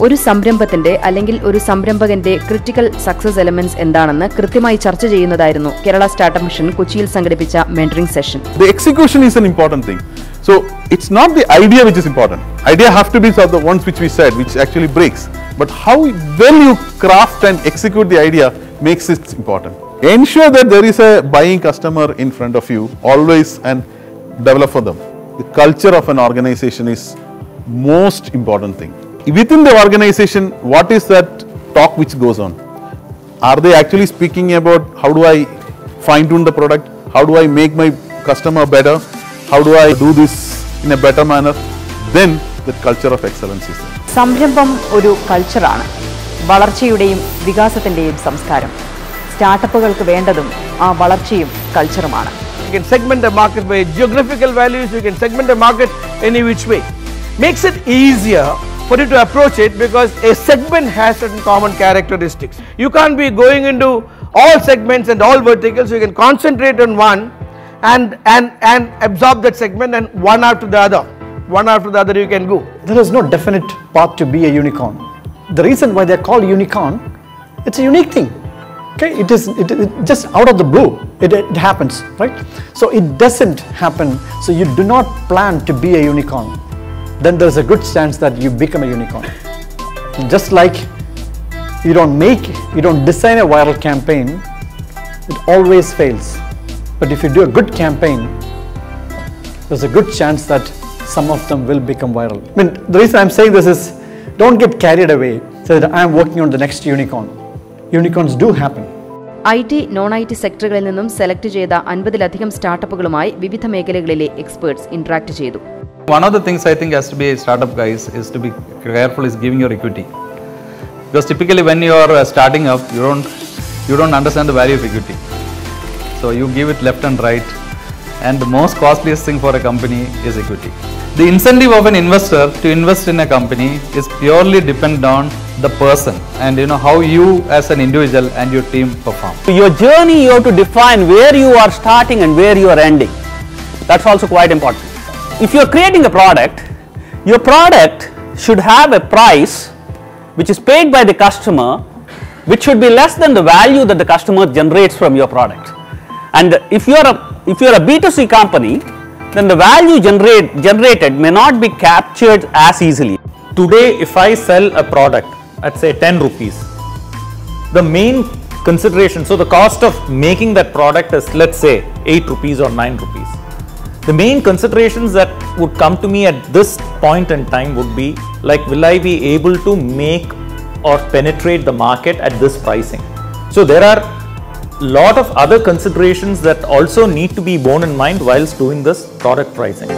ഒരു സംരംഭത്തിന്റെ അല്ലെങ്കിൽ ഒരു സംരംഭകന്റെ ക്രിട്ടിക്കൽ സക്സസ് എലമെന്റ്സ് എന്താണെന്ന് കൃത്യമായി ചർച്ച ചെയ്യുന്നതായിരുന്നു കേരള സ്റ്റാർട്ടപ്പ് മിഷൻ കൊച്ചിയിൽ സംഘടിപ്പിച്ച mentoring session. The execution is an important thing. So it's not the idea which is important. Idea have to be the ones which we said, which actually breaks. But how well you craft and execute the idea makes it important. Ensure that there is a buying customer in front of you always and develop for them. The culture of an organization is most important thing. Within the organization, what is that talk which goes on? Are they actually speaking about how do I fine tune the product? How do I make my customer better? How do I do this in a better manner? Then the culture of excellence is there. സംരംഭം ഒരു കൾച്ചറാണ്, വളർച്ചയുടെയും വികാസത്തിന്റെയും സംസ്കാരം. സ്റ്റാർട്ടപ്പുകൾക്ക് വേണ്ടതും ആ വളർച്ചയും കൾച്ചറുമാണ്. You can segment the market by geographical values, you can segment the market any which way. Makes it easier for you to approach it because a segment has certain common characteristics. You can't be going into all segments and all verticals, so you can concentrate on one and absorb that segment, and one after the other you can go. There is no definite path to be a unicorn. The reason why they are called unicorn, it's a unique thing. Okay, it just out of the blue, it happens, right? So it doesn't happen, so you do not plan to be a unicorn. Then there's a good chance that you become a unicorn. Just like you don't design a viral campaign, it always fails. But if you do a good campaign, there's a good chance that some of them will become viral. I mean, the reason I'm saying this is, don't get carried away, say that I'm working on the next unicorn. Unicorns do happen. IT, non-IT സെക്ടറുകളിൽ നിന്നും select ചെയ്ത 50-ലധികം സ്റ്റാർട്ടപ്പുകളുമായി വിവിധ മേഖലകളിലെ experts interact ചെയ്തു. One of the things I think has to be a startup guys is to be careful is giving your equity, because typically when you are starting up, you don't understand the value of equity, so you give it left and right, and the most costliest thing for a company is equity. The incentive of an investor to invest in a company is purely dependent on the person and how you as an individual and your team perform. Your journey, you have to define where you are starting and where you are ending. That's also quite important. If you are creating a product, your product should have a price which is paid by the customer, which should be less than the value that the customer generates from your product. And if you are a B2C company, then the value generated may not be captured as easily. Today, if I sell a product at say 10 rupees, the main consideration, so the cost of making that product is, let's say, 8 rupees or 9 rupees. The main considerations that would come to me at this point in time would be like, will I be able to make or penetrate the market at this pricing? So there are lot of other considerations that also need to be borne in mind whilst doing this product pricing.